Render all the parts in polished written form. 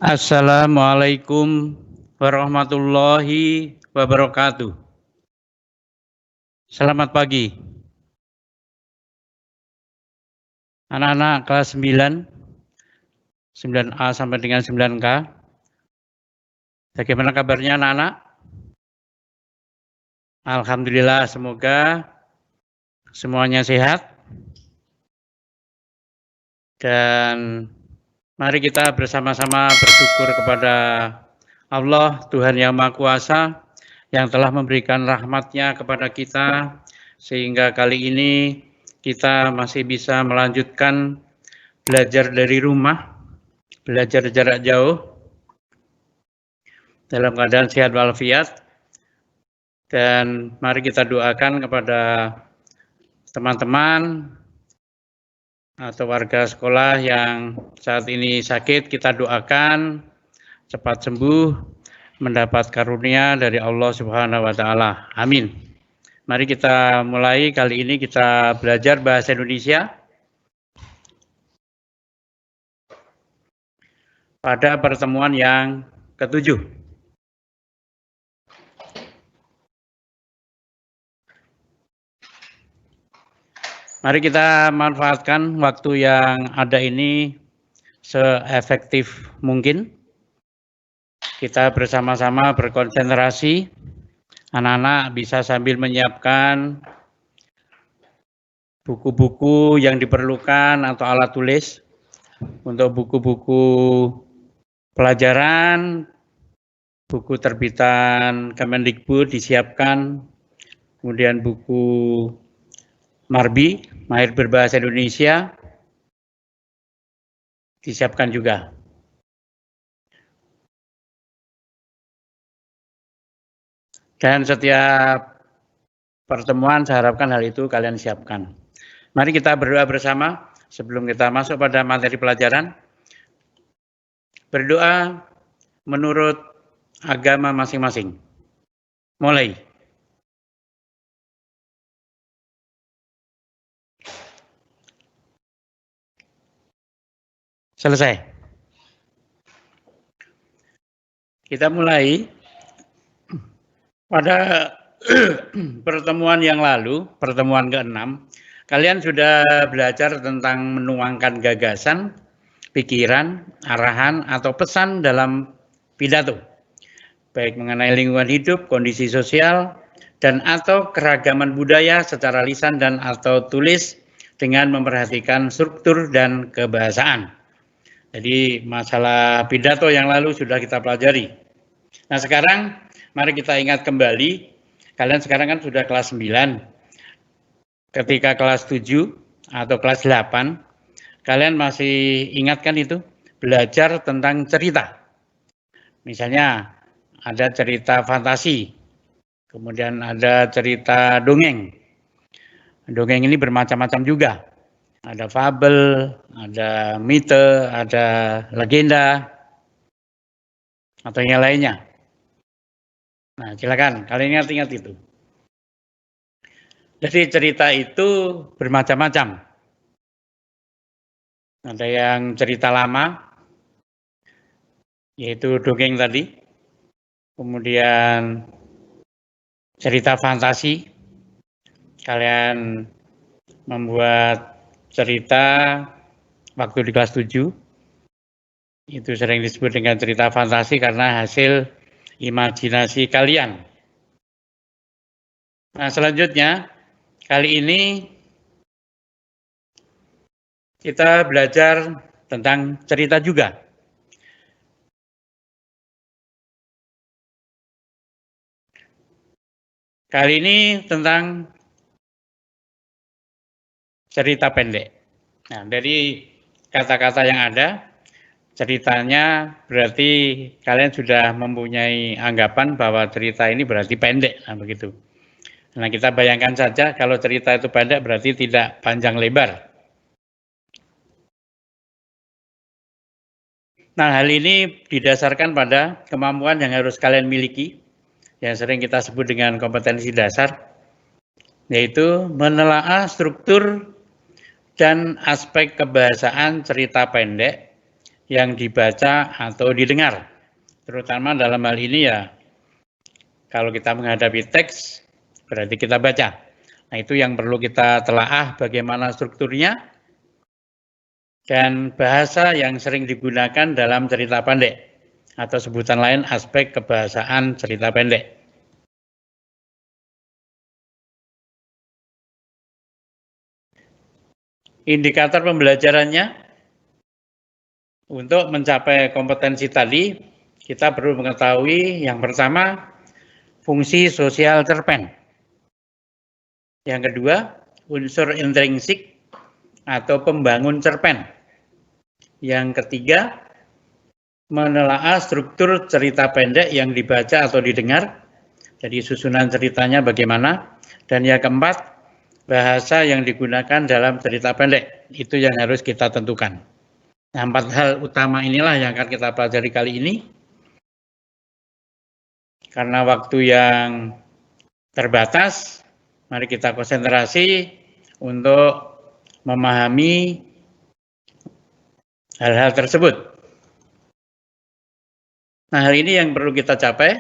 Assalamualaikum warahmatullahi wabarakatuh. Selamat pagi. Anak-anak kelas 9, 9A sampai dengan 9K. Bagaimana kabarnya anak-anak? Alhamdulillah, semoga semuanya sehat. Dan mari kita bersama-sama bersyukur kepada Allah, Tuhan Yang Maha Kuasa, yang telah memberikan rahmat-Nya kepada kita, sehingga kali ini kita masih bisa melanjutkan belajar dari rumah, belajar jarak jauh, dalam keadaan sehat walafiat. Dan mari kita doakan kepada teman-teman atau warga sekolah yang saat ini sakit, kita doakan cepat sembuh, mendapat karunia dari Allah Subhanahu wa Ta'ala. Amin. Mari kita mulai. Kali ini kita belajar bahasa Indonesia pada pertemuan yang ke-7. Mari kita manfaatkan waktu yang ada ini seefektif mungkin. Kita bersama-sama berkonsentrasi. Anak-anak bisa sambil menyiapkan buku-buku yang diperlukan atau alat tulis. Untuk buku-buku pelajaran, buku terbitan Kemendikbud disiapkan. Kemudian buku Marbi, Mahir Berbahasa Indonesia, disiapkan juga. Dan setiap pertemuan saya harapkan hal itu kalian siapkan. Mari kita berdoa bersama sebelum kita masuk pada materi pelajaran. Berdoa menurut agama masing-masing. Mulai. Selesai. Kita mulai. Pada pertemuan yang lalu, pertemuan ke-6, kalian sudah belajar tentang menuangkan gagasan, pikiran, arahan, atau pesan dalam pidato, baik mengenai lingkungan hidup, kondisi sosial, dan atau keragaman budaya secara lisan dan atau tulis dengan memperhatikan struktur dan kebahasaan. Jadi masalah pidato yang lalu sudah kita pelajari. Nah sekarang mari kita ingat kembali, kalian sekarang kan sudah kelas 9. Ketika kelas 7 atau kelas 8, kalian masih ingat kan itu? Belajar tentang cerita. Misalnya ada cerita fantasi, kemudian ada cerita dongeng. Dongeng ini bermacam-macam juga. Ada fabel, ada mite, ada legenda, atau yang lainnya. Nah, silakan, kalian ingat itu. Jadi cerita itu bermacam-macam. Ada yang cerita lama, yaitu dongeng tadi. Kemudian cerita fantasi. Kalian membuat cerita waktu di kelas 7. Itu sering disebut dengan cerita fantasi karena hasil imajinasi kalian. Nah, selanjutnya kali ini kita belajar tentang cerita juga. Kali ini tentang cerita pendek. Nah, dari kata-kata yang ada, ceritanya berarti kalian sudah mempunyai anggapan bahwa cerita ini berarti pendek, nah begitu. Nah kita bayangkan saja kalau cerita itu pendek berarti tidak panjang lebar. Nah hal ini didasarkan pada kemampuan yang harus kalian miliki, yang sering kita sebut dengan kompetensi dasar, yaitu menelaah struktur dan aspek kebahasaan cerita pendek yang dibaca atau didengar. Terutama dalam hal ini ya, kalau kita menghadapi teks, berarti kita baca. Nah, itu yang perlu kita telaah bagaimana strukturnya dan bahasa yang sering digunakan dalam cerita pendek atau sebutan lain aspek kebahasaan cerita pendek. Indikator pembelajarannya, untuk mencapai kompetensi tadi, kita perlu mengetahui yang pertama, fungsi sosial cerpen. Yang kedua, unsur intrinsik atau pembangun cerpen. Yang ketiga, menelaah struktur cerita pendek yang dibaca atau didengar. Jadi susunan ceritanya bagaimana. Dan yang keempat, bahasa yang digunakan dalam cerita pendek. Itu yang harus kita tentukan. Nah, 4 hal utama inilah yang akan kita pelajari kali ini. Karena waktu yang terbatas, mari kita konsentrasi untuk memahami hal-hal tersebut. Nah, hal ini yang perlu kita capai.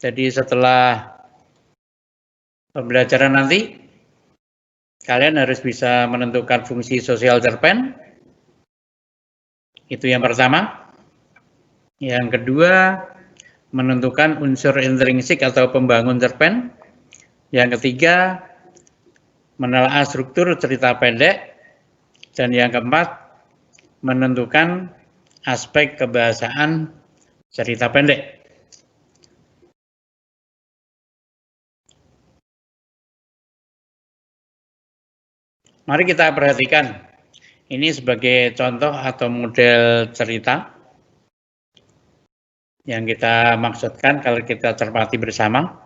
Jadi setelah pembelajaran nanti, kalian harus bisa menentukan fungsi sosial cerpen. Itu yang pertama. Yang kedua, menentukan unsur intrinsik atau pembangun cerpen. Yang ketiga, menelaah struktur cerita pendek. Dan yang keempat, menentukan aspek kebahasaan cerita pendek. Mari kita perhatikan. Ini sebagai contoh atau model cerita yang kita maksudkan kalau kita cermati bersama.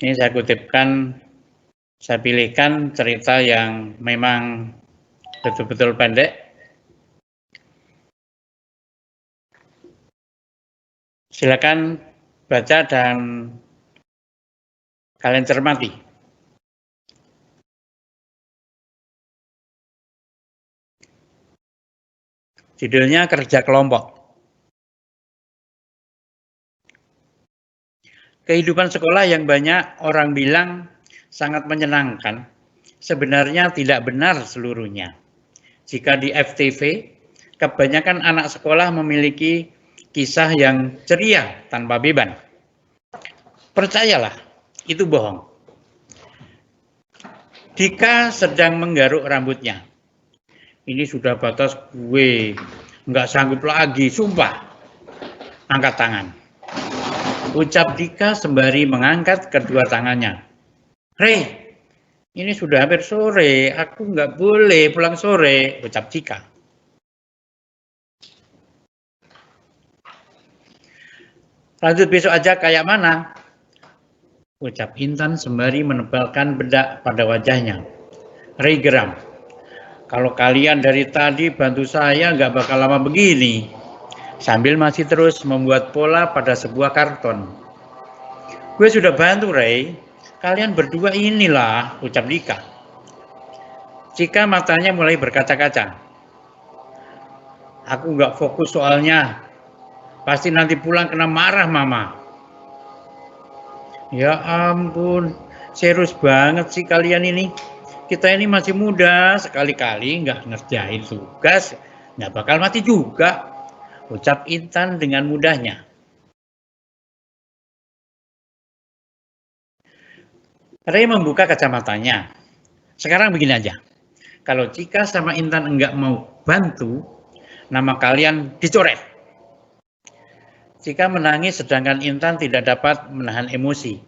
Ini saya kutipkan, saya pilihkan cerita yang memang betul-betul pendek. Silakan baca dan kalian cermati. Judulnya Kerja Kelompok. Kehidupan sekolah yang banyak orang bilang sangat menyenangkan, sebenarnya tidak benar seluruhnya. Jika di FTV, kebanyakan anak sekolah memiliki kisah yang ceria tanpa beban. Percayalah, itu bohong. Dika sedang menggaruk rambutnya. Ini sudah batas gue, nggak sanggup lagi, sumpah. Angkat tangan. Ucap Dika sembari mengangkat kedua tangannya. Rey, ini sudah hampir sore, aku nggak boleh pulang sore, ucap Dika. Lanjut besok aja kayak mana? Ucap Intan sembari menebalkan bedak pada wajahnya. Rey geram. Kalau kalian dari tadi bantu saya nggak bakal lama begini. Sambil masih terus membuat pola pada sebuah karton. Gue sudah bantu, Rey. Kalian berdua inilah, ucap Dika. Cika matanya mulai berkaca-kaca. Aku nggak fokus soalnya. Pasti nanti pulang kena marah mama. Ya ampun, serius banget sih kalian ini. Kita ini masih muda, sekali-kali nggak ngerjain tugas, nggak bakal mati juga, ucap Intan dengan mudahnya. Rey membuka kacamatanya. Sekarang begini aja, kalau Cika sama Intan enggak mau bantu, nama kalian dicoret. Cika menangis sedangkan Intan tidak dapat menahan emosi.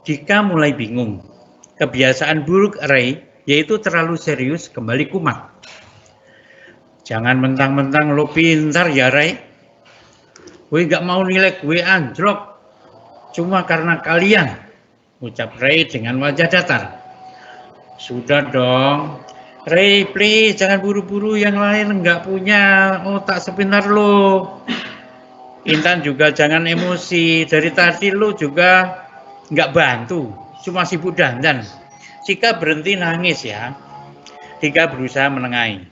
Dika mulai bingung. Kebiasaan buruk Rey, yaitu terlalu serius, kembali kumat. Jangan mentang-mentang lo pintar ya Rey. Gue gak mau nilai gue anjlok. Cuma karena kalian, ucap Rey dengan wajah datar. Sudah dong. Rey, please, jangan buru-buru, yang lain gak punya otak sepintar lo. Intan juga jangan emosi. Dari tadi lo juga gak bantu. Cuma sibuk dandan. Cika berhenti nangis ya. Dika berusaha menengahi.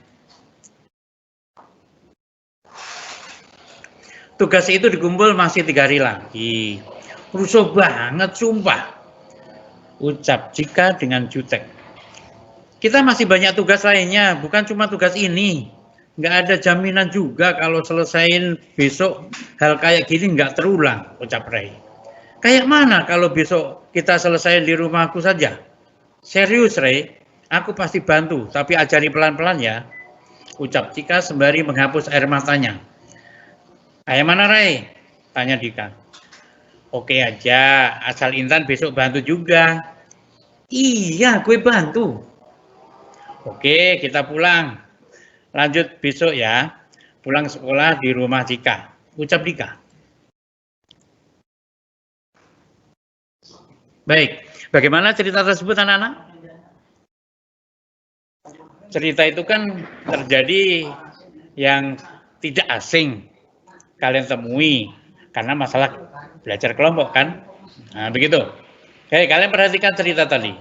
tugas itu dikumpul masih 3 hari lagi. Rusuh banget, sumpah. Ucap Cika dengan jutek. Kita masih banyak tugas lainnya, bukan cuma tugas ini. Nggak ada jaminan juga kalau selesaiin besok hal kayak gini nggak terulang, ucap Ray. Kayak mana kalau besok kita selesaiin di rumahku saja? Serius, Ray, aku pasti bantu, tapi ajari pelan-pelan ya, ucap Cika sembari menghapus air matanya. Kayak mana, Ray? Tanya Dika. Oke aja, asal Intan besok bantu juga. Iya, gue bantu. Oke, kita pulang. Lanjut besok ya. Pulang sekolah di rumah Dika, ucap Dika. Baik, bagaimana cerita tersebut anak-anak? Cerita itu kan terjadi yang tidak asing kalian temui karena masalah belajar kelompok kan. Nah, begitu. Oke, kalian perhatikan cerita tadi.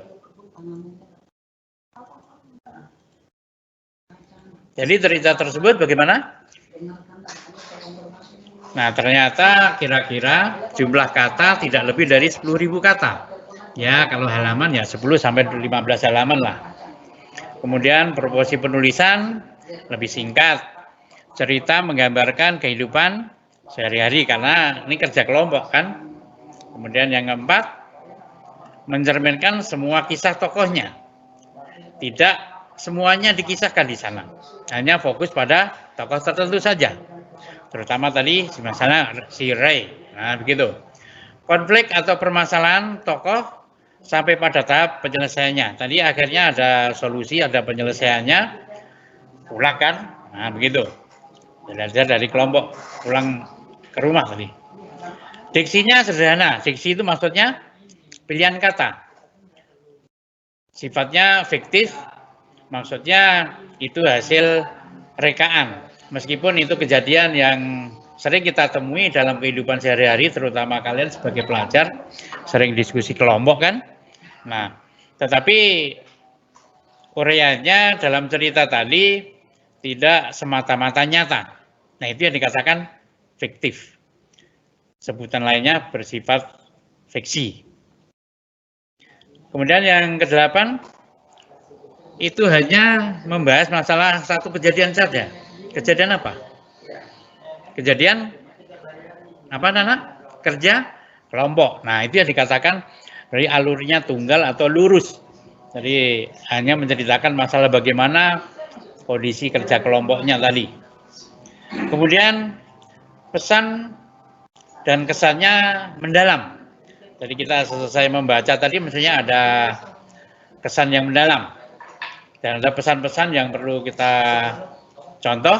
Jadi cerita tersebut bagaimana? Nah, ternyata kira-kira jumlah kata tidak lebih dari 10.000 kata. Ya, kalau halaman ya 10 sampai 15 halaman lah. Kemudian proporsi penulisan lebih singkat. Cerita menggambarkan kehidupan sehari-hari karena ini kerja kelompok kan. Kemudian yang keempat, mencerminkan semua kisah tokohnya. Tidak semuanya dikisahkan di sana. Hanya fokus pada tokoh tertentu saja. Terutama tadi misalnya si Ray. Nah, begitu. Konflik atau permasalahan tokoh sampai pada tahap penyelesaiannya. Tadi akhirnya ada solusi, ada penyelesaiannya. Pulang kan? Nah, begitu. Belajar dari kelompok, pulang ke rumah tadi. Diksinya sederhana. Diksi itu maksudnya pilihan kata. Sifatnya fiktif, maksudnya itu hasil rekaan. Meskipun itu kejadian yang sering kita temui dalam kehidupan sehari-hari, terutama kalian sebagai pelajar, sering diskusi kelompok kan. Nah, tetapi uraiannya dalam cerita tadi tidak semata-mata nyata. Nah, itu yang dikatakan fiktif. Sebutan lainnya bersifat fiksi. Kemudian yang ke-8, itu hanya membahas masalah satu kejadian saja. Kejadian apa? Kejadian apa, Nana? Kerja kelompok. Nah, itu yang dikatakan dari alurnya tunggal atau lurus. Jadi hanya menceritakan masalah bagaimana kondisi kerja kelompoknya tadi. Kemudian pesan dan kesannya mendalam. Jadi kita selesai membaca tadi misalnya ada kesan yang mendalam. Dan ada pesan-pesan yang perlu kita contoh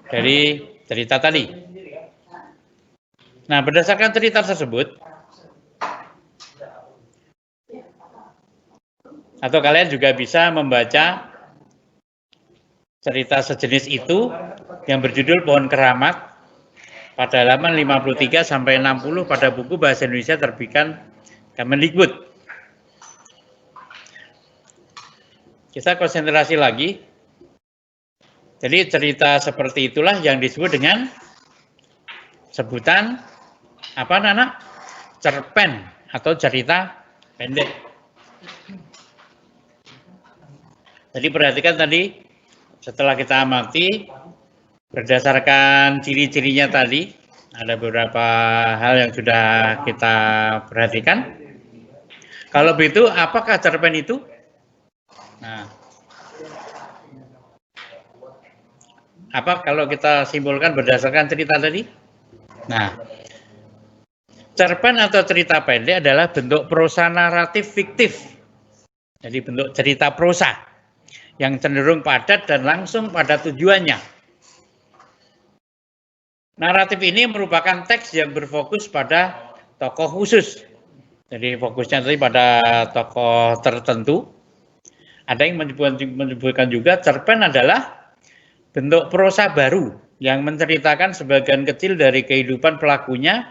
dari cerita tadi. Nah, berdasarkan cerita tersebut, atau kalian juga bisa membaca cerita sejenis itu yang berjudul Pohon Keramat pada halaman 53 sampai 60 pada buku Bahasa Indonesia terbitan Kemendikbud. Kita konsentrasi lagi. Jadi cerita seperti itulah yang disebut dengan sebutan apa, Nana? Cerpen atau cerita pendek. Jadi perhatikan tadi, setelah kita amati, berdasarkan ciri-cirinya tadi, ada beberapa hal yang sudah kita perhatikan. Kalau begitu, apakah cerpen itu? Nah, apa kalau kita simpulkan berdasarkan cerita tadi? Nah, cerpen atau cerita pendek adalah bentuk prosa naratif fiktif. Jadi bentuk cerita prosa yang cenderung padat dan langsung pada tujuannya. Naratif ini merupakan teks yang berfokus pada tokoh khusus. Jadi fokusnya tadi pada tokoh tertentu. Ada yang menyebutkan juga cerpen adalah bentuk prosa baru yang menceritakan sebagian kecil dari kehidupan pelakunya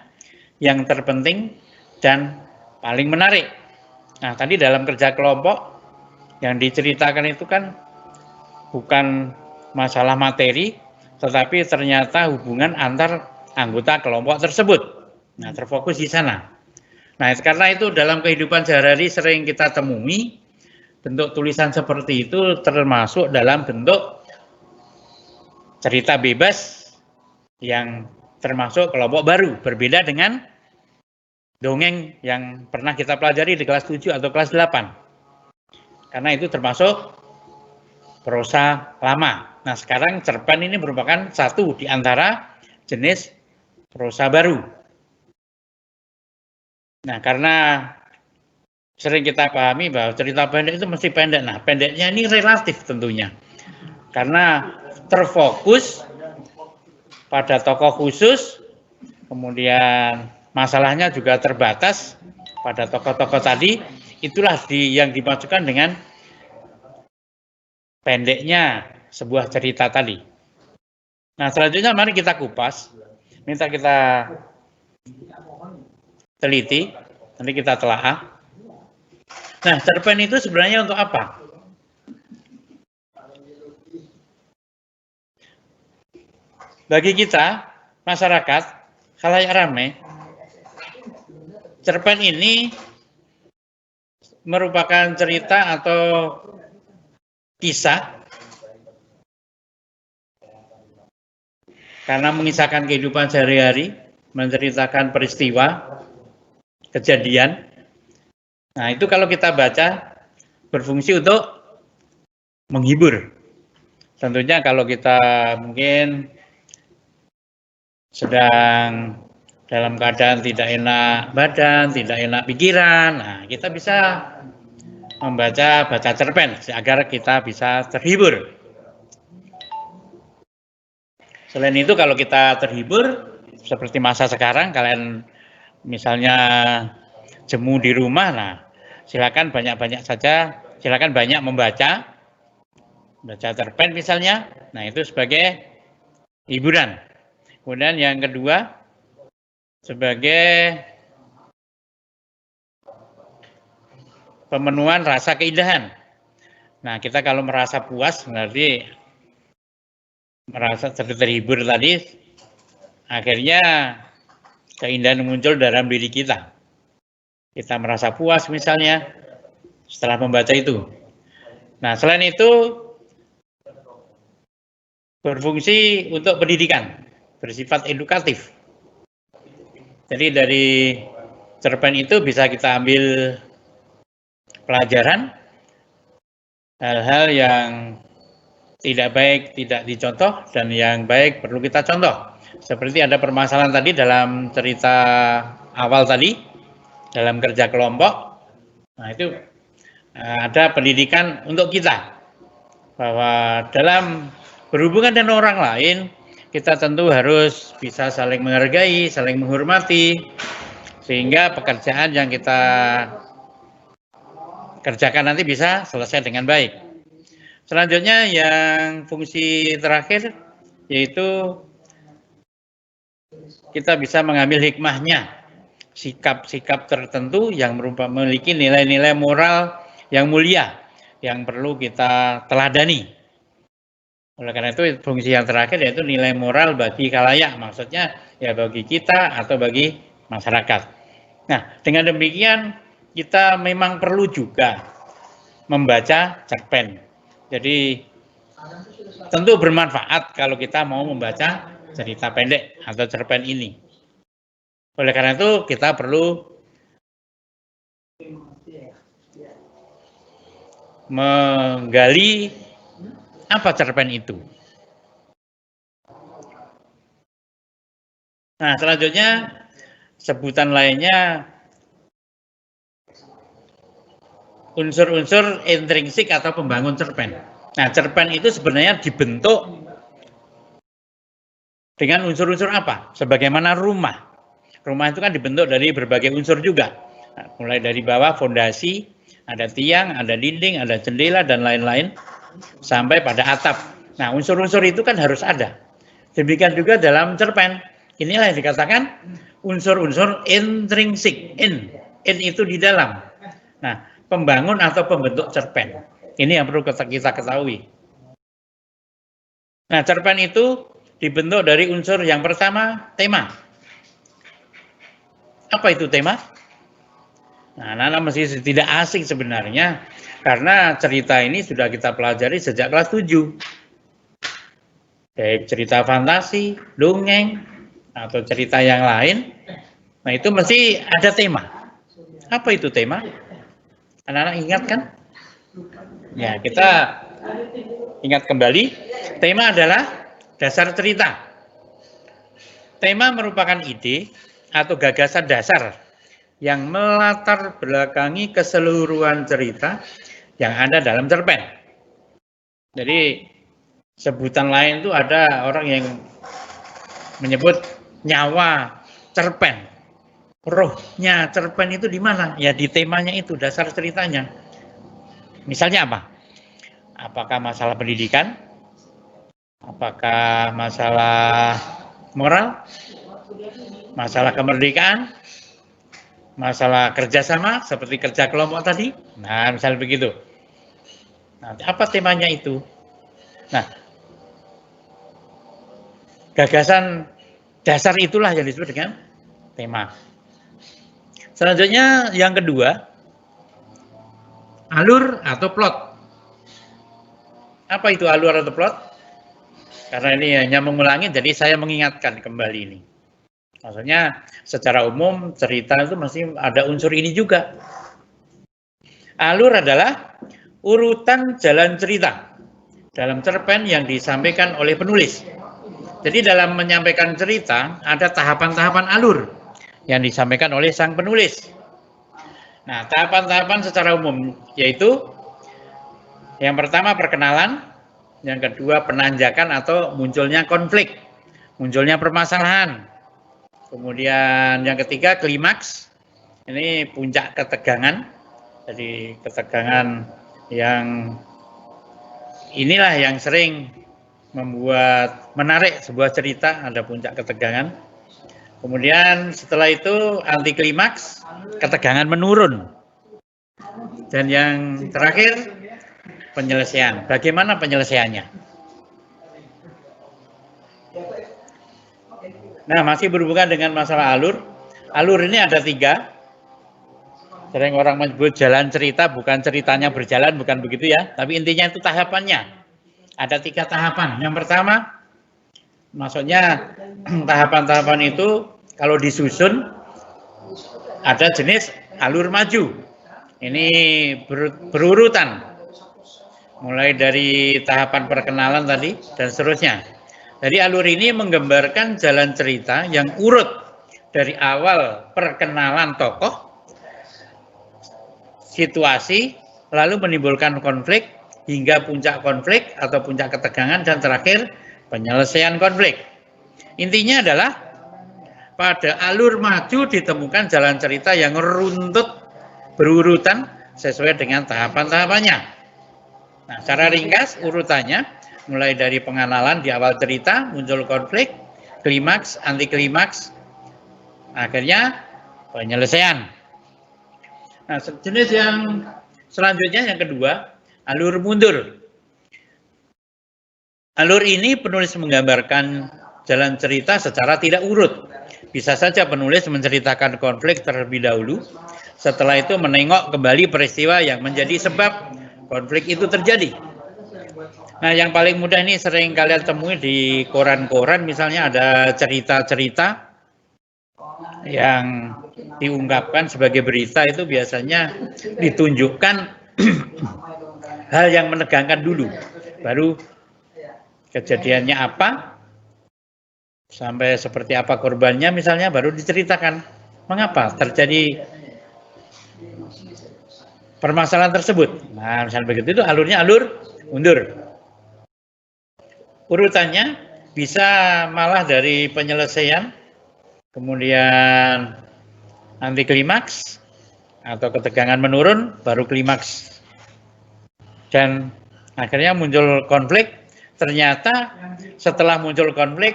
yang terpenting dan paling menarik. Nah, tadi dalam kerja kelompok yang diceritakan itu kan bukan masalah materi, tetapi ternyata hubungan antar anggota kelompok tersebut. Nah, terfokus di sana. Nah, karena itu dalam kehidupan sehari-hari sering kita temui bentuk tulisan seperti itu termasuk dalam bentuk cerita bebas yang termasuk kelompok baru, berbeda dengan dongeng yang pernah kita pelajari di kelas 7 atau kelas 8. Karena itu termasuk prosa lama. Nah, sekarang cerpen ini merupakan satu di antara jenis prosa baru. Nah, karena sering kita pahami bahwa cerita pendek itu mesti pendek. Nah, pendeknya ini relatif tentunya. Karena terfokus pada tokoh khusus, kemudian masalahnya juga terbatas pada tokoh-tokoh tadi, itulah yang dimaksudkan dengan pendeknya sebuah cerita tadi. Nah, selanjutnya mari kita kupas, minta kita teliti, nanti kita telaah. Nah, cerpen itu sebenarnya untuk apa? Bagi kita, masyarakat, khalayak ramai, cerpen ini merupakan cerita atau kisah karena mengisahkan kehidupan sehari-hari, menceritakan peristiwa, kejadian. Nah, itu kalau kita baca berfungsi untuk menghibur. Tentunya kalau kita mungkin sedang dalam keadaan tidak enak badan, tidak enak pikiran, nah kita bisa baca cerpen agar kita bisa terhibur. Selain itu kalau kita terhibur seperti masa sekarang, kalian misalnya jemu di rumah, nah silakan banyak-banyak saja, silakan banyak baca cerpen misalnya, nah itu sebagai hiburan. Kemudian yang kedua sebagai pemenuhan rasa keindahan. Nah, kita kalau merasa puas berarti merasa terhibur tadi, akhirnya keindahan muncul dalam diri kita. Kita merasa puas misalnya setelah membaca itu. Nah, selain itu berfungsi untuk pendidikan, bersifat edukatif. Jadi dari cerpen itu bisa kita ambil pelajaran, hal-hal yang tidak baik tidak dicontoh dan yang baik perlu kita contoh. Seperti ada permasalahan tadi dalam cerita awal tadi, dalam kerja kelompok, nah itu ada pendidikan untuk kita bahwa dalam berhubungan dengan orang lain kita tentu harus bisa saling menghargai, saling menghormati, sehingga pekerjaan yang kita kerjakan nanti bisa selesai dengan baik. Selanjutnya yang fungsi terakhir yaitu kita bisa mengambil hikmahnya, sikap-sikap tertentu yang memiliki nilai-nilai moral yang mulia yang perlu kita teladani. Oleh karena itu fungsi yang terakhir yaitu nilai moral bagi khalayak, maksudnya ya bagi kita atau bagi masyarakat. Nah, dengan demikian kita memang perlu juga membaca cerpen. Jadi tentu bermanfaat kalau kita mau membaca cerita pendek atau cerpen ini. Oleh karena itu kita perlu menggali apa cerpen itu. Nah, selanjutnya sebutan lainnya unsur-unsur intrinsik atau pembangun cerpen. Nah, cerpen itu sebenarnya dibentuk dengan unsur-unsur apa? Sebagaimana rumah. Rumah itu kan dibentuk dari berbagai unsur juga. Nah, mulai dari bawah fondasi, ada tiang, ada dinding, ada jendela, dan lain-lain, sampai pada atap. Nah, unsur-unsur itu kan harus ada. Demikian juga dalam cerpen. Inilah yang dikatakan unsur-unsur intrinsik. In itu di dalam. Nah, pembangun atau pembentuk cerpen. Ini yang perlu kita ketahui. Nah, cerpen itu dibentuk dari unsur yang pertama, tema. Apa itu tema? Nah, anak-anak masih tidak asing sebenarnya, karena cerita ini sudah kita pelajari sejak kelas 7. Baik cerita fantasi, dongeng, atau cerita yang lain, nah itu mesti ada tema. Apa itu tema? Anak-anak ingat kan? Ya, kita ingat kembali, tema adalah dasar cerita. Tema merupakan ide atau gagasan dasar yang melatar belakangi keseluruhan cerita yang ada dalam cerpen. Jadi sebutan lain itu ada orang yang menyebut nyawa cerpen. Rohnya cerpen itu di mana? Ya di temanya itu, dasar ceritanya. Misalnya apa? Apakah masalah pendidikan? Apakah masalah moral? Masalah kemerdekaan? Masalah kerjasama seperti kerja kelompok tadi? Nah, misalnya begitu. Nanti apa temanya itu? Nah, gagasan dasar itulah yang disebut dengan tema. Selanjutnya yang kedua, alur atau plot. Apa itu alur atau plot? Karena ini hanya mengulangi, jadi saya mengingatkan kembali ini. Maksudnya secara umum cerita itu masih ada unsur ini juga. Alur adalah urutan jalan cerita dalam cerpen yang disampaikan oleh penulis. Jadi dalam menyampaikan cerita ada tahapan-tahapan alur yang disampaikan oleh sang penulis. Nah, tahapan-tahapan secara umum yaitu yang pertama perkenalan, yang kedua penanjakan atau munculnya konflik, munculnya permasalahan. Kemudian yang ketiga klimaks, ini puncak ketegangan. Jadi ketegangan yang inilah yang sering membuat menarik sebuah cerita, ada puncak ketegangan. Kemudian setelah itu anti klimaks, ketegangan menurun. Dan yang terakhir penyelesaian. Bagaimana penyelesaiannya? Nah, masih berhubungan dengan masalah alur. Alur ini ada 3. Sering orang menyebut jalan cerita, bukan ceritanya berjalan, bukan begitu ya. Tapi intinya itu tahapannya. Ada 3 tahapan. Yang pertama, maksudnya tahapan-tahapan itu kalau disusun ada jenis alur maju. Ini berurutan. Mulai dari tahapan perkenalan tadi dan seterusnya. Jadi alur ini menggambarkan jalan cerita yang urut dari awal perkenalan tokoh, situasi, lalu menimbulkan konflik, hingga puncak konflik atau puncak ketegangan, dan terakhir penyelesaian konflik. Intinya adalah pada alur maju ditemukan jalan cerita yang runtut berurutan sesuai dengan tahapan-tahapannya. Nah, secara ringkas urutannya mulai dari pengenalan di awal cerita, muncul konflik, klimaks, anti klimaks, akhirnya penyelesaian. Nah, jenis yang selanjutnya yang kedua, alur mundur. Alur ini penulis menggambarkan jalan cerita secara tidak urut. Bisa saja penulis menceritakan konflik terlebih dahulu, setelah itu menengok kembali peristiwa yang menjadi sebab konflik itu terjadi. Nah, yang paling mudah ini sering kalian temui di koran-koran, misalnya ada cerita-cerita yang diungkapkan sebagai berita, itu biasanya ditunjukkan hal yang menegangkan dulu, baru kejadiannya apa, sampai seperti apa korbannya misalnya, baru diceritakan mengapa terjadi permasalahan tersebut. Nah, misalnya begitu, itu alurnya alur mundur. Urutannya bisa malah dari penyelesaian, kemudian anti klimaks atau ketegangan menurun, baru klimaks, dan akhirnya muncul konflik. Ternyata setelah muncul konflik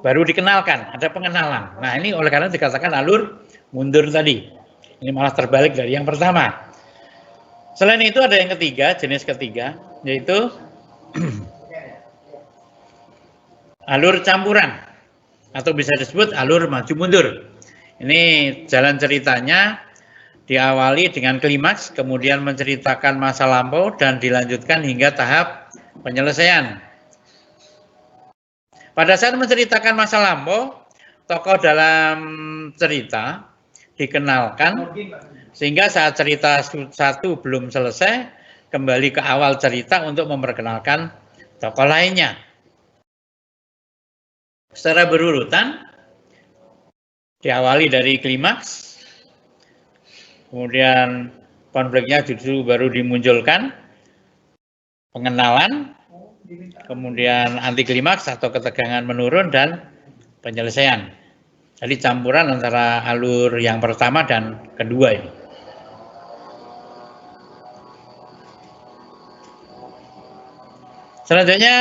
baru dikenalkan, ada pengenalan. Nah, ini oleh karena dikatakan alur mundur tadi. Ini malah terbalik dari yang pertama. Selain itu ada yang ketiga, jenis ketiga, yaitu alur campuran atau bisa disebut alur maju mundur. Ini jalan ceritanya diawali dengan klimaks, kemudian menceritakan masa lampau dan dilanjutkan hingga tahap penyelesaian. Pada saat menceritakan masa lampau, tokoh dalam cerita dikenalkan sehingga saat cerita satu belum selesai, kembali ke awal cerita untuk memperkenalkan tokoh lainnya. Secara berurutan, diawali dari klimaks, kemudian konfliknya justru baru dimunculkan, pengenalan, kemudian anti klimaks atau ketegangan menurun, dan penyelesaian. Jadi campuran antara alur yang pertama dan kedua ini. Selanjutnya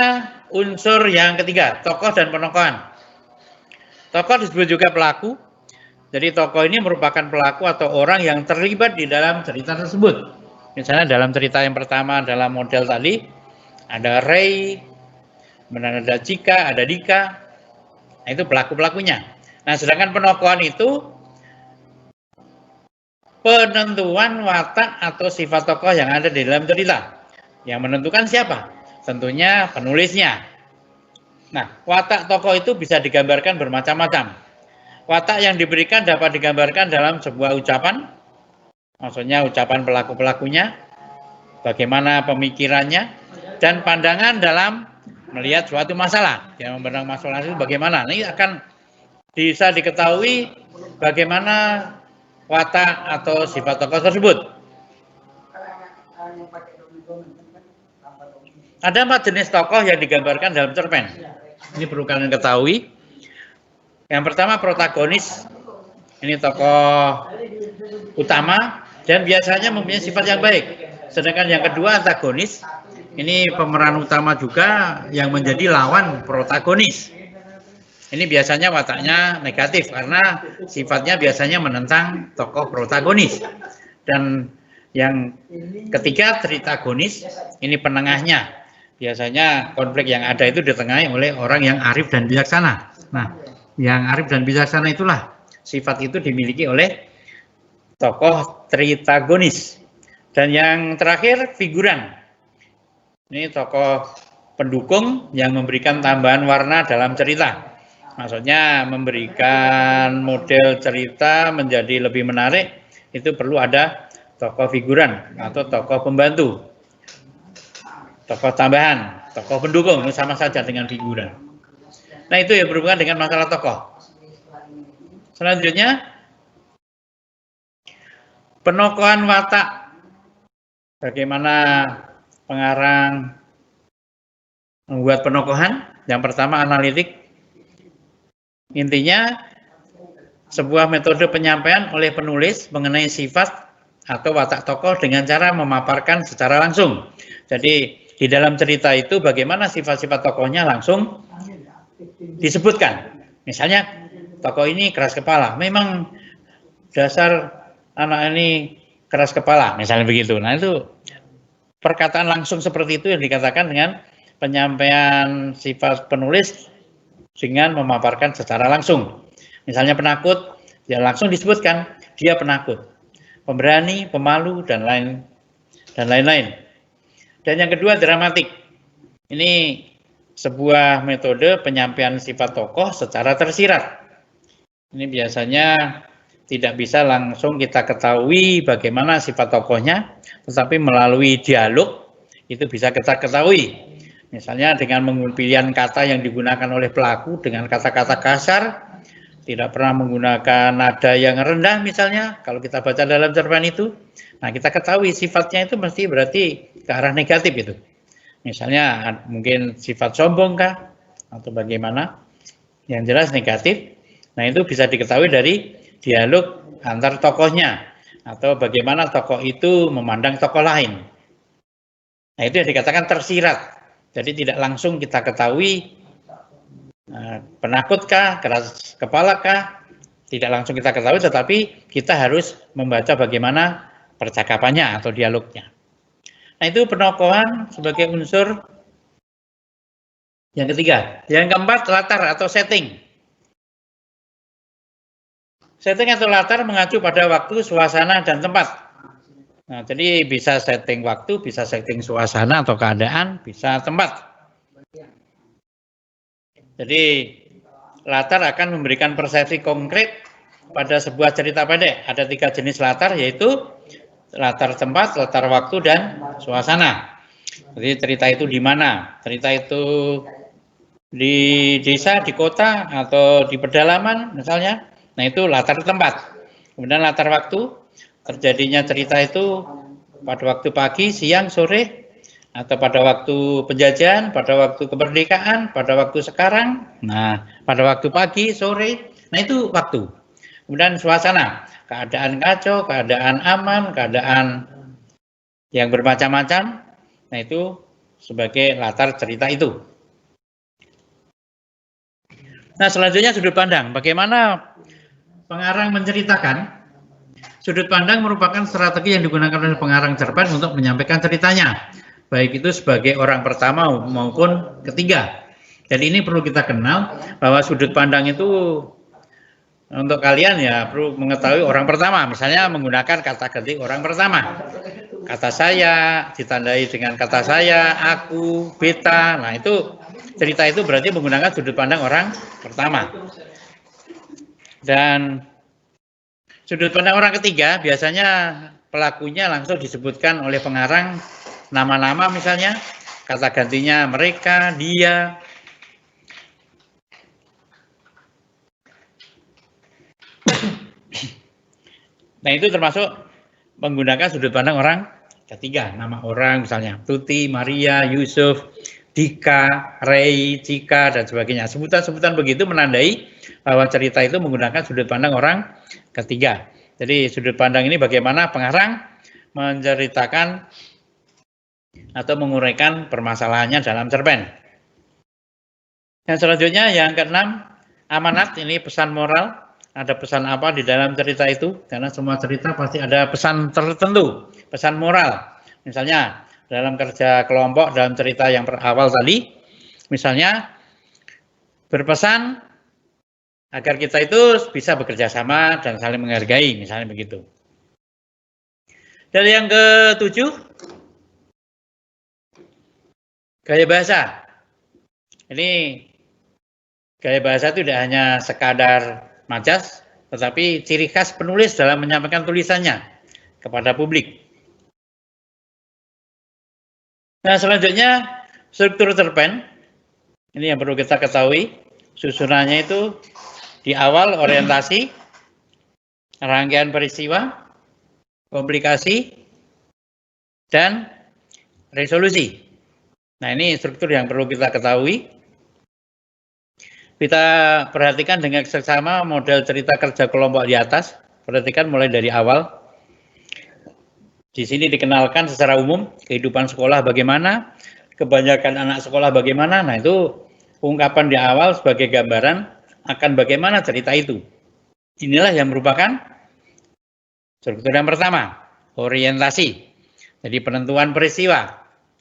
unsur yang ketiga, tokoh dan penokohan. Tokoh disebut juga pelaku. Jadi tokoh ini merupakan pelaku atau orang yang terlibat di dalam cerita tersebut. Misalnya dalam cerita yang pertama dalam model tadi, ada Ray, kemudian ada Cika, ada Dika. Nah, itu pelaku-pelakunya. Nah, sedangkan penokohan itu penentuan watak atau sifat tokoh yang ada di dalam cerita. Yang menentukan siapa? Tentunya penulisnya. Nah, watak tokoh itu bisa digambarkan bermacam-macam. Watak yang diberikan dapat digambarkan dalam sebuah ucapan, maksudnya ucapan pelaku-pelakunya, bagaimana pemikirannya, dan pandangan dalam melihat suatu masalah. Yang memandang masalah itu bagaimana. Ini akan bisa diketahui bagaimana watak atau sifat tokoh tersebut. Ada 4 jenis tokoh yang digambarkan dalam cerpen. Ini perlu kalian ketahui. Yang pertama protagonis. Ini tokoh utama dan biasanya mempunyai sifat yang baik. Sedangkan yang kedua antagonis. Ini pemeran utama juga yang menjadi lawan protagonis. Ini biasanya wataknya negatif karena sifatnya biasanya menentang tokoh protagonis. Dan yang ketiga tritagonis, ini penengahnya. Biasanya konflik yang ada itu ditengahi oleh orang yang arif dan bijaksana. Nah, yang arif dan bijaksana itulah sifat itu dimiliki oleh tokoh tritagonis. Dan yang terakhir figuran. Ini tokoh pendukung yang memberikan tambahan warna dalam cerita. Maksudnya memberikan model cerita menjadi lebih menarik, itu perlu ada tokoh figuran atau tokoh pembantu. Tokoh tambahan, tokoh pendukung, sama saja dengan figuran. Nah, itu yang berhubungan dengan masalah tokoh. Selanjutnya, penokohan watak. Bagaimana pengarang membuat penokohan? Yang pertama, analitik. Intinya, sebuah metode penyampaian oleh penulis mengenai sifat atau watak tokoh dengan cara memaparkan secara langsung. Jadi, di dalam cerita itu bagaimana sifat-sifat tokohnya langsung disebutkan. Misalnya tokoh ini keras kepala. Memang dasar anak ini keras kepala. Misalnya begitu. Nah itu perkataan langsung seperti itu yang dikatakan dengan penyampaian sifat penulis dengan memaparkan secara langsung. Misalnya penakut, ya langsung disebutkan dia penakut, pemberani, pemalu, dan lain-lain. Dan yang kedua dramatik. Ini sebuah metode penyampaian sifat tokoh secara tersirat. Ini biasanya tidak bisa langsung kita ketahui bagaimana sifat tokohnya, tetapi melalui dialog itu bisa kita ketahui. Misalnya dengan pilihan kata yang digunakan oleh pelaku dengan kata-kata kasar, tidak pernah menggunakan nada yang rendah misalnya, kalau kita baca dalam cerpen itu. Nah, kita ketahui sifatnya itu mesti berarti ke arah negatif itu. Misalnya mungkin sifat sombong kah? Atau bagaimana? Yang jelas negatif. Nah, itu bisa diketahui dari dialog antar tokohnya. Atau bagaimana tokoh itu memandang tokoh lain. Nah, itu yang dikatakan tersirat. Jadi tidak langsung kita ketahui penakutkah, keras kepalakah, tidak langsung kita ketahui, tetapi kita harus membaca bagaimana percakapannya atau dialognya. Nah, itu penokohan sebagai unsur Yang ketiga. Yang keempat, latar atau setting. Setting atau latar mengacu pada waktu, suasana, dan tempat. Nah, jadi bisa setting waktu, bisa setting suasana atau keadaan, bisa tempat. Jadi latar akan memberikan persepsi konkret pada sebuah cerita pendek. Ada 3 jenis latar, yaitu latar tempat, latar waktu, dan suasana. Jadi cerita itu di mana? Cerita itu di desa, di kota, atau di pedalaman misalnya. Nah, itu latar tempat. Kemudian latar waktu, terjadinya cerita itu pada waktu pagi, siang, sore, atau pada waktu penjajahan, pada waktu kemerdekaan, pada waktu sekarang. Nah, pada waktu pagi, sore. Nah, itu waktu. Kemudian suasana, keadaan kacau, keadaan aman, keadaan yang bermacam-macam. Nah, itu sebagai latar cerita itu. Nah, selanjutnya sudut pandang. Bagaimana pengarang menceritakan? Sudut pandang merupakan strategi yang digunakan oleh pengarang cerpen untuk menyampaikan ceritanya, baik itu sebagai orang pertama maupun ketiga. Jadi ini perlu kita kenal bahwa sudut pandang itu untuk kalian ya perlu mengetahui orang pertama. Misalnya menggunakan kata ketik orang pertama. Kata saya ditandai dengan kata saya, aku, beta. Nah, itu cerita itu berarti menggunakan sudut pandang orang pertama. Dan sudut pandang orang ketiga biasanya pelakunya langsung disebutkan oleh pengarang nama-nama, misalnya kata gantinya mereka, dia. Nah, itu termasuk menggunakan sudut pandang orang ketiga, nama orang misalnya Tuti, Maria, Yusuf, Dika, Ray, Cika, dan sebagainya. Sebutan-sebutan begitu menandai bahwa cerita itu menggunakan sudut pandang orang ketiga. Jadi sudut pandang ini bagaimana pengarang menceritakan atau menguraikan permasalahannya dalam cerpen. Yang selanjutnya yang keenam, amanat. Ini pesan moral. Ada pesan apa di dalam cerita itu? Karena semua cerita pasti ada pesan tertentu, pesan moral. Misalnya dalam kerja kelompok dalam cerita yang awal tadi, misalnya berpesan agar kita itu bisa bekerja sama dan saling menghargai, misalnya begitu. Dan yang ketujuh, gaya bahasa. Ini gaya bahasa itu tidak hanya sekadar majas, tetapi ciri khas penulis dalam menyampaikan tulisannya kepada publik. Nah, selanjutnya struktur cerpen. Ini yang perlu kita ketahui. Susunannya itu di awal orientasi, rangkaian peristiwa, komplikasi, dan resolusi. Nah, ini struktur yang perlu kita ketahui. Kita perhatikan dengan seksama model cerita kerja kelompok di atas. Perhatikan mulai dari awal. Di sini dikenalkan secara umum kehidupan sekolah bagaimana, kebanyakan anak sekolah bagaimana. Nah, itu ungkapan di awal sebagai gambaran akan bagaimana cerita itu. Inilah yang merupakan struktur yang pertama, orientasi. Jadi penentuan peristiwa,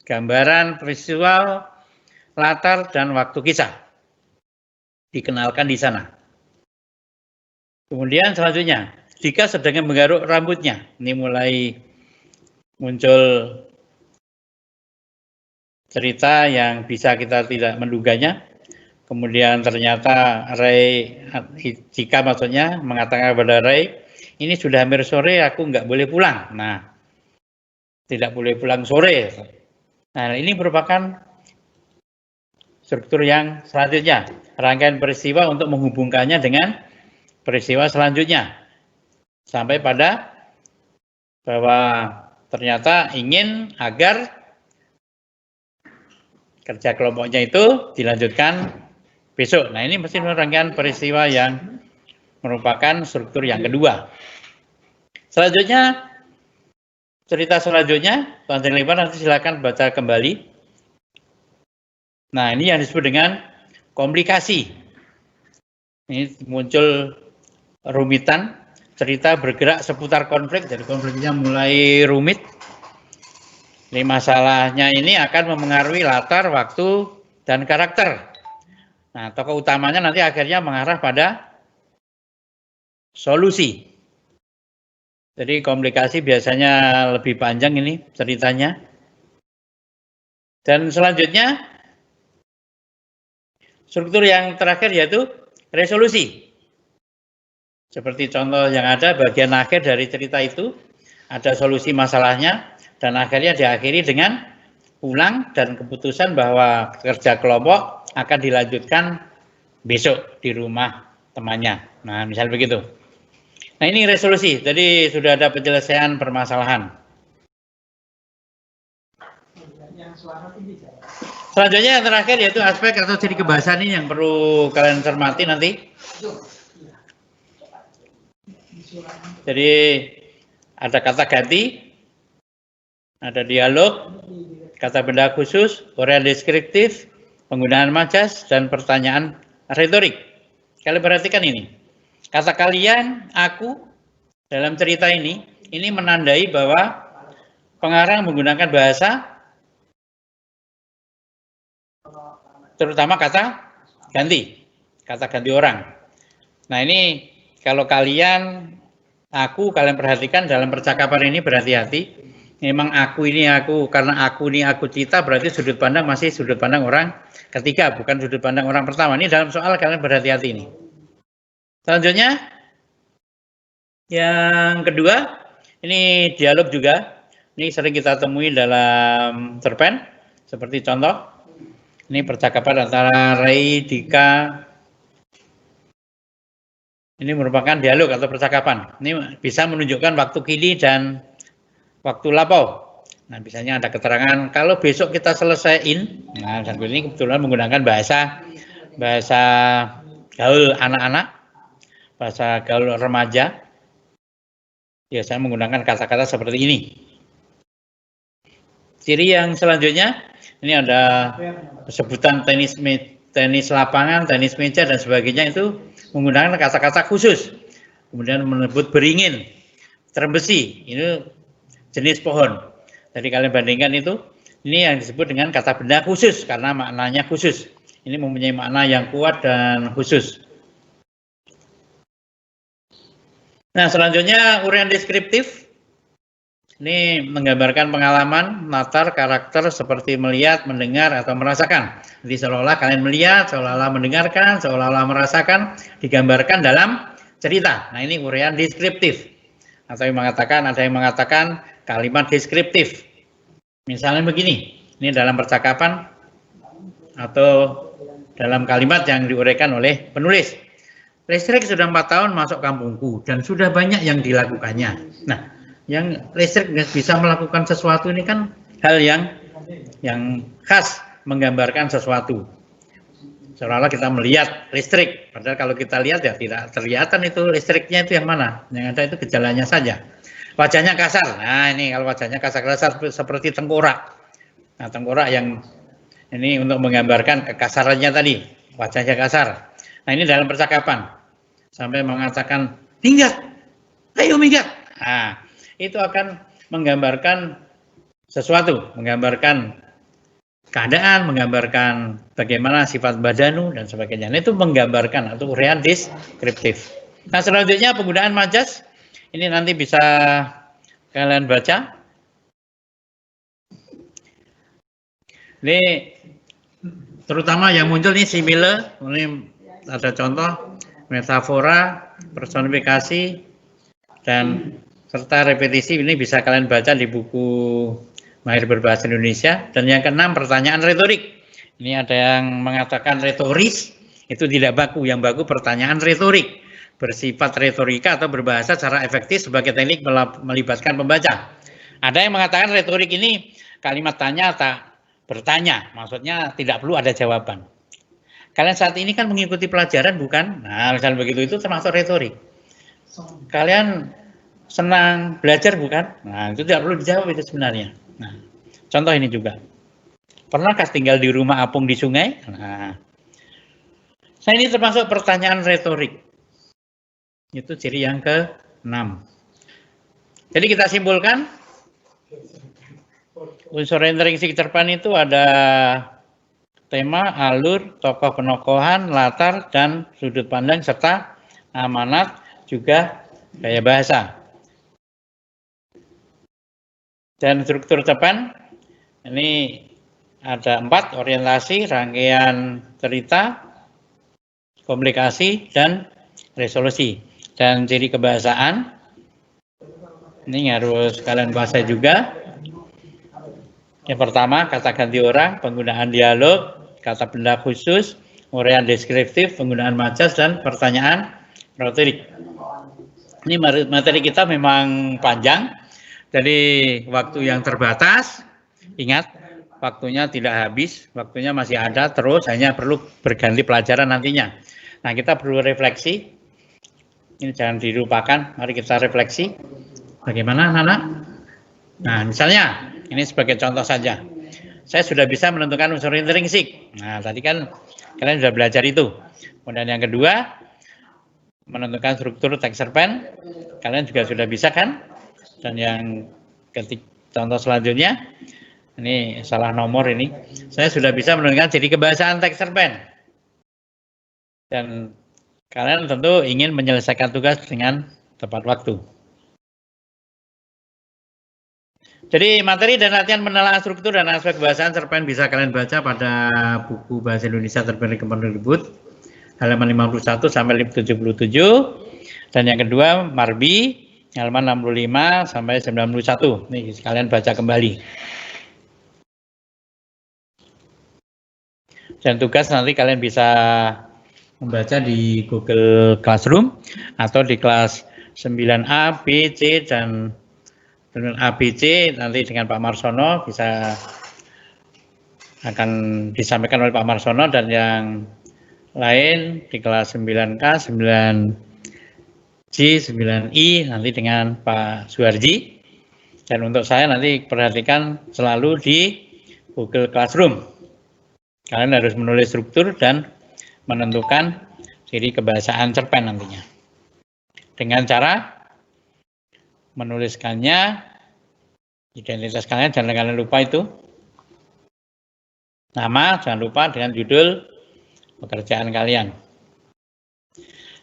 gambaran peristiwa, latar, dan waktu kisah dikenalkan di sana. Kemudian selanjutnya, Dika sedang menggaruk rambutnya. Ini mulai muncul cerita yang bisa kita tidak menduganya. Kemudian ternyata Dika maksudnya mengatakan kepada Ray, ini sudah hampir sore, aku nggak boleh pulang. Nah, tidak boleh pulang sore. Nah, ini merupakan struktur yang selanjutnya, rangkaian peristiwa untuk menghubungkannya dengan peristiwa selanjutnya sampai pada bahwa ternyata ingin agar kerja kelompoknya itu dilanjutkan besok. Nah, ini mesti rangkaian peristiwa yang merupakan struktur yang kedua. Selanjutnya, cerita selanjutnya, panjang lebar nanti silakan baca kembali. Nah, ini yang disebut dengan komplikasi. Ini muncul rumitan, cerita bergerak seputar konflik, jadi konfliknya mulai rumit. Ini masalahnya ini akan memengaruhi latar, waktu, dan karakter. Nah, tokoh utamanya nanti akhirnya mengarah pada solusi. Jadi komplikasi biasanya lebih panjang ini ceritanya. Dan selanjutnya struktur yang terakhir yaitu resolusi. Seperti contoh yang ada bagian akhir dari cerita itu, ada solusi masalahnya, dan akhirnya diakhiri dengan pulang dan keputusan bahwa kerja kelompok akan dilanjutkan besok di rumah temannya. Nah, misal begitu. Nah, ini resolusi, jadi sudah ada penyelesaian permasalahan. Selanjutnya yang terakhir yaitu aspek atau ciri kebahasan ini yang perlu kalian cermati nanti. Jadi ada kata ganti, ada dialog, kata benda khusus, uraian deskriptif, penggunaan majas, dan pertanyaan retorik. Kalian perhatikan ini. Kata kalian, aku, dalam cerita ini menandai bahwa pengarang menggunakan bahasa, terutama kata ganti orang. Nah, ini kalau kalian, kalian perhatikan dalam percakapan ini berhati-hati. Memang aku ini aku, karena aku ini aku cita, berarti sudut pandang masih sudut pandang orang ketiga, bukan sudut pandang orang pertama. Ini dalam soal kalian berhati-hati ini. Selanjutnya, yang kedua, ini dialog juga. Ini sering kita temui dalam cerpen, seperti contoh. Ini percakapan antara Ray, Dika. Ini merupakan dialog atau percakapan. Ini bisa menunjukkan waktu kini dan waktu lapau. Nah, misalnya ada keterangan, kalau besok kita selesaiin, nah, ini kebetulan menggunakan bahasa gaul anak-anak, bahasa gaul remaja, biasanya menggunakan kata-kata seperti ini. Ciri yang selanjutnya, ini ada sebutan tenis lapangan, tenis meja, dan sebagainya, itu menggunakan kata-kata khusus. Kemudian menyebut beringin, terbesi, ini jenis pohon. Jadi kalian bandingkan itu, ini yang disebut dengan kata benda khusus, karena maknanya khusus. Ini mempunyai makna yang kuat dan khusus. Nah, selanjutnya uraian deskriptif. Ini menggambarkan pengalaman, latar, karakter seperti melihat, mendengar, atau merasakan. Jadi seolah-olah kalian melihat, seolah-olah mendengarkan, seolah-olah merasakan, digambarkan dalam cerita. Nah, ini uraian deskriptif. Atau ada yang mengatakan kalimat deskriptif. Misalnya begini, ini dalam percakapan atau dalam kalimat yang diuraikan oleh penulis. Listrik sudah 4 tahun masuk kampungku dan sudah banyak yang dilakukannya. Nah, yang listrik bisa melakukan sesuatu ini kan hal yang khas, menggambarkan sesuatu. Seolah-olah kita melihat listrik, padahal kalau kita lihat ya tidak terlihatan itu listriknya itu yang mana. Yang ada itu gejalanya saja. Wajahnya kasar. Nah, ini kalau wajahnya kasar-kasar seperti tengkorak. Nah, tengkorak yang ini untuk menggambarkan kekasarannya tadi, wajahnya kasar. Nah, ini dalam percakapan. Sampai mengatakan, minggat, ayo minggat. Nah, itu akan menggambarkan sesuatu, menggambarkan keadaan, menggambarkan bagaimana sifat badanu dan sebagainya. Nah, itu menggambarkan atau uraian deskriptif. Nah, selanjutnya penggunaan majas. Ini nanti bisa kalian baca. Ini terutama yang muncul ini simile, ini ada contoh metafora, personifikasi, dan serta repetisi. Ini bisa kalian baca di buku Mahir Berbahasa Indonesia. Dan yang keenam, pertanyaan retorik. Ini ada yang mengatakan retoris, itu tidak baku. Yang baku pertanyaan retorik, bersifat retorika atau berbahasa secara efektif sebagai teknik melibatkan pembaca. Ada yang mengatakan retorik ini kalimat tanya tak bertanya, maksudnya tidak perlu ada jawaban. Kalian saat ini kan mengikuti pelajaran, bukan? Nah, misalnya begitu, itu termasuk retorik. Kalian senang belajar, bukan? Nah, itu tidak perlu dijawab itu sebenarnya. Nah, contoh ini juga. Pernahkah tinggal di rumah apung di sungai? Nah, ini termasuk pertanyaan retorik. Itu ciri yang ke-6. Jadi kita simpulkan, unsur intrinsik cerpen itu ada tema, alur, tokoh penokohan, latar, dan sudut pandang, serta amanat, juga gaya bahasa. Dan struktur cerpen, ini ada 4, orientasi, rangkaian cerita, komunikasi, dan resolusi. Dan ciri kebahasaan, ini harus kalian baca juga. Yang pertama, kata ganti orang, penggunaan dialog, kata benda khusus, uraian deskriptif, penggunaan majas, dan pertanyaan retorik. Ini materi kita memang panjang, jadi waktu yang terbatas. Ingat, waktunya tidak habis, waktunya masih ada, terus hanya perlu berganti pelajaran nantinya. Nah, kita perlu refleksi. Ini jangan dilupakan, mari kita refleksi. Bagaimana, anak-anak? Nah, misalnya, ini sebagai contoh saja. Saya sudah bisa menentukan unsur intrinsik. Nah, tadi kan kalian sudah belajar itu. Kemudian yang kedua, menentukan struktur teks cerpen. Kalian juga sudah bisa kan? Dan yang contoh selanjutnya, ini salah nomor ini. Saya sudah bisa menentukan ciri kebahasaan teks cerpen. Dan kalian tentu ingin menyelesaikan tugas dengan tepat waktu. Jadi materi dan latihan menelaah struktur dan aspek kebahasaan cerpen bisa kalian baca pada buku Bahasa Indonesia Terbaik Kemendikbud halaman 51 sampai 77. Dan yang kedua Marbi halaman 65 sampai 91. Nih kalian baca kembali. Dan tugas nanti kalian bisa membaca di Google Classroom atau di kelas 9A, B, C, dan dengan ABC nanti dengan Pak Marsono bisa akan disampaikan oleh Pak Marsono, dan yang lain di kelas 9K, 9G, 9I nanti dengan Pak Suharji. Dan untuk saya nanti perhatikan selalu di Google Classroom. Kalian harus menulis struktur dan menentukan ciri kebahasaan cerpen nantinya. Dengan cara menuliskannya, identitas kalian jangan kalian lupa itu. Nama jangan lupa dengan judul pekerjaan kalian.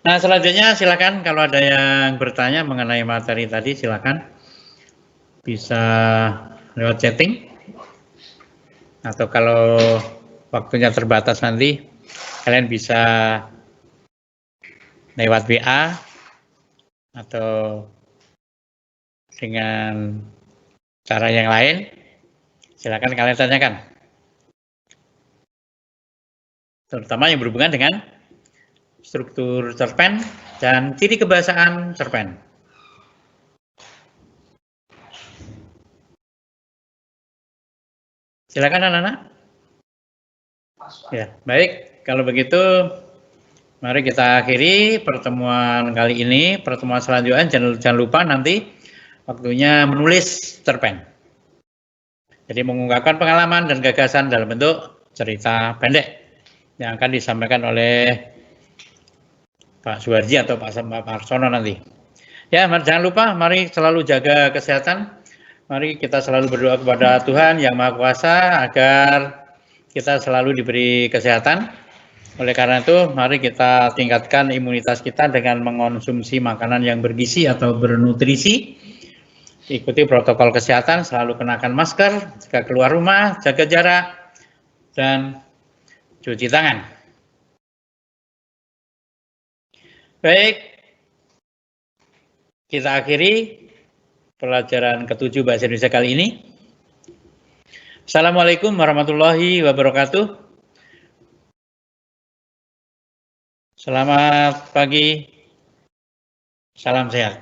Nah, selanjutnya silakan kalau ada yang bertanya mengenai materi tadi, silakan bisa lewat chatting. Atau kalau waktunya terbatas nanti kalian bisa lewat WA atau dengan cara yang lain, silakan kalian tanyakan. Terutama yang berhubungan dengan struktur cerpen dan ciri kebahasaan cerpen. Silakan anak-anak. Ya, baik. Kalau begitu, mari kita akhiri pertemuan kali ini. Pertemuan selanjutnya jangan lupa nanti waktunya menulis cerpen. Jadi mengungkapkan pengalaman dan gagasan dalam bentuk cerita pendek yang akan disampaikan oleh Pak Suharji atau Pak Marsono nanti. Ya, jangan lupa mari selalu jaga kesehatan. Mari kita selalu berdoa kepada Tuhan Yang Maha Kuasa agar kita selalu diberi kesehatan. Oleh karena itu, mari kita tingkatkan imunitas kita dengan mengonsumsi makanan yang bergizi atau bernutrisi. Ikuti protokol kesehatan, selalu kenakan masker jika keluar rumah, jaga jarak, dan cuci tangan. Baik, kita akhiri pelajaran ke-7 Bahasa Indonesia kali ini. Assalamualaikum warahmatullahi wabarakatuh. Selamat pagi, salam sehat.